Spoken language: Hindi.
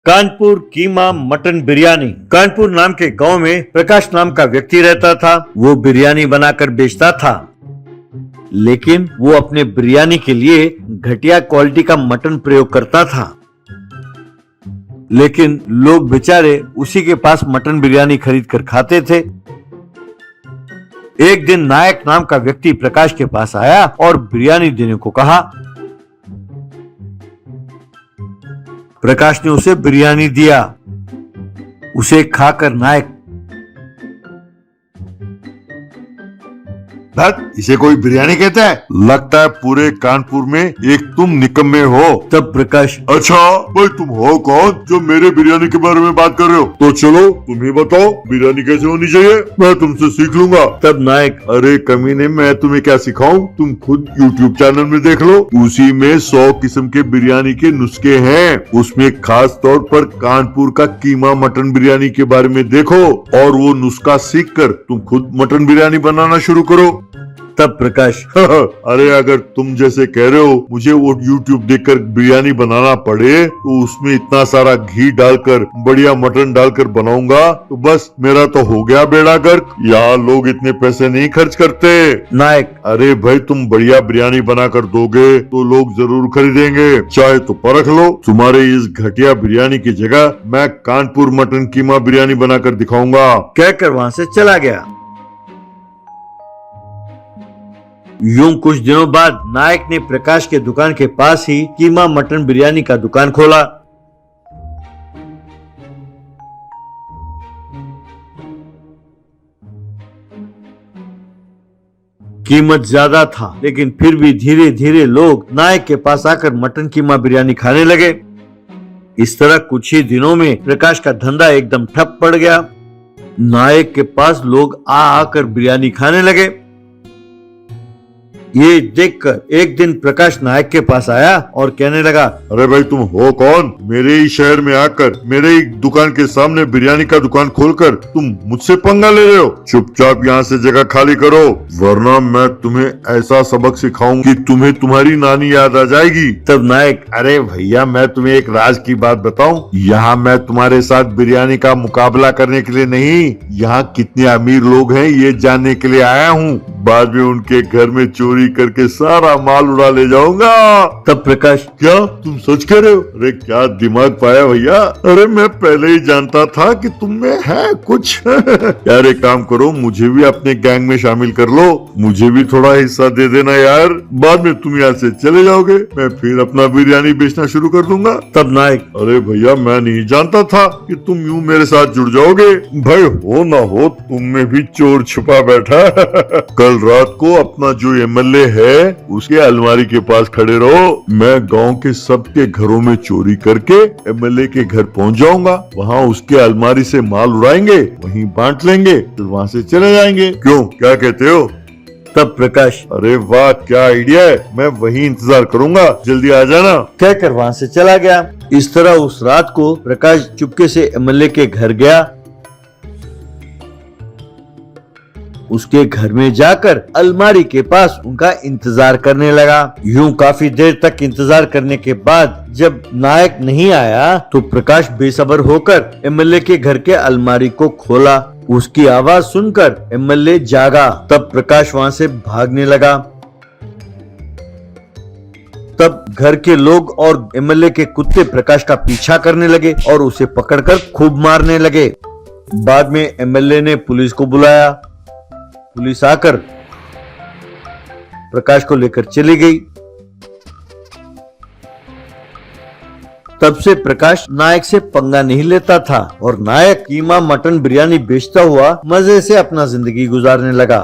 कानपुर कीमा मटन बिरयानी। कानपुर नाम के गांव में प्रकाश नाम का व्यक्ति रहता था। वो बिरयानी बनाकर बेचता था, लेकिन वो अपने बिरयानी के लिए घटिया क्वालिटी का मटन प्रयोग करता था। लेकिन लोग बेचारे उसी के पास मटन बिरयानी खरीद कर खाते थे। एक दिन नायक नाम का व्यक्ति प्रकाश के पास आया और बिरयानी देने को कहा। प्रकाश ने उसे बिरयानी दिया। उसे खाकर नायक, इसे कोई बिरयानी कहता है? लगता है पूरे कानपुर में एक तुम निकम्मे हो। तब प्रकाश, अच्छा भाई तुम हो कौन जो मेरे बिरयानी के बारे में बात कर रहे हो? तो चलो तुम ही बताओ बिरयानी कैसे होनी चाहिए, मैं तुमसे सीख लूंगा। तब नायक, अरे कमीने मैं तुम्हें क्या सिखाऊं, तुम खुद YouTube चैनल में देख लो। उसी में 100 किस्म के बिरयानी के नुस्खे हैं। उसमें खास तौर पर कानपुर का कीमा मटन बिरयानी के बारे में देखो और वो नुस्खा सीख कर तुम खुद मटन बिरयानी बनाना शुरू करो। तब प्रकाश, अरे अगर तुम जैसे कह रहे हो मुझे वो YouTube देखकर बिरयानी बनाना पड़े तो उसमें इतना सारा घी डालकर बढ़िया मटन डालकर बनाऊंगा तो बस मेरा तो हो गया बेड़ा गर्क। यहाँ लोग इतने पैसे नहीं खर्च करते। नायक, अरे भाई तुम बढ़िया बिरयानी बनाकर दोगे तो लोग जरूर खरीदेंगे, चाहे तो परख लो। तुम्हारे इस घटिया बिरयानी की जगह मैं कानपुर मटन कीमा बिरयानी बनाकर दिखाऊंगा। कहकर वहां से चला गया। यूं कुछ दिनों बाद नायक ने प्रकाश के दुकान के पास ही कीमा मटन बिरयानी का दुकान खोला। कीमत ज्यादा था, लेकिन फिर भी धीरे धीरे लोग नायक के पास आकर मटन कीमा बिरयानी खाने लगे। इस तरह कुछ ही दिनों में प्रकाश का धंधा एकदम ठप पड़ गया। नायक के पास लोग आकर बिरयानी खाने लगे। ये देखकर एक दिन प्रकाश नायक के पास आया और कहने लगा, अरे भाई तुम हो कौन? मेरे ही शहर में आकर मेरे ही दुकान के सामने बिरयानी का दुकान खोलकर तुम मुझसे पंगा ले रहे हो। चुपचाप यहाँ से जगह खाली करो, वरना मैं तुम्हें ऐसा सबक सिखाऊं कि तुम्हें तुम्हारी नानी याद आ जाएगी। तब नायक, अरे भैया मैं तुम्हें एक राज की बात बताऊं, यहाँ मैं तुम्हारे साथ बिरयानी का मुकाबला करने के लिए नहीं, यहाँ कितने अमीर लोग हैं ये जानने के लिए आया हूँ। बाद में उनके घर में चोरी करके सारा माल उड़ा ले जाऊंगा। तब प्रकाश, क्या तुम सच कह रहे हो? अरे क्या दिमाग पाया भैया। अरे मैं पहले ही जानता था कि तुम में है कुछ। यार एक काम करो, मुझे भी अपने गैंग में शामिल कर लो, मुझे भी थोड़ा हिस्सा दे देना यार। बाद में तुम यहाँ से चले जाओगे, मैं फिर अपना बिरयानी बेचना शुरू कर दूंगा। तब नायक, अरे भैया मैं नहीं जानता था कि तुम यूं मेरे साथ जुड़ जाओगे। भाई हो ना हो तुम में भी चोर छुपा बैठा। कल रात को अपना जो एमएलए है उसके अलमारी के पास खड़े रहो। मैं गांव के सबके घरों में चोरी करके एमएलए के घर पहुंच जाऊंगा। वहां उसके अलमारी से माल उड़ाएंगे, वहीं बांट लेंगे, फिर वहां से चले जाएंगे। क्यों, क्या कहते हो? तब प्रकाश, अरे वाह क्या आइडिया है, मैं वहीं इंतजार करूंगा, जल्दी आ जाना। कहकर वहां से चला गया। इस तरह उस रात को प्रकाश चुपके से एमएलए के घर गया। उसके घर में जाकर अलमारी के पास उनका इंतजार करने लगा। यूं काफी देर तक इंतजार करने के बाद जब नायक नहीं आया तो प्रकाश बेसब्र होकर एमएलए के घर के अलमारी को खोला। उसकी आवाज सुनकर एमएलए जागा। तब प्रकाश वहां से भागने लगा। तब घर के लोग और एमएलए के कुत्ते प्रकाश का पीछा करने लगे और उसे पकड़कर खूब मारने लगे। बाद में एमएलए ने पुलिस को बुलाया। पुलिस आकर प्रकाश को लेकर चली गई। तब से प्रकाश नायक से पंगा नहीं लेता था और नायक कीमा मटन बिरयानी बेचता हुआ मजे से अपना जिंदगी गुजारने लगा।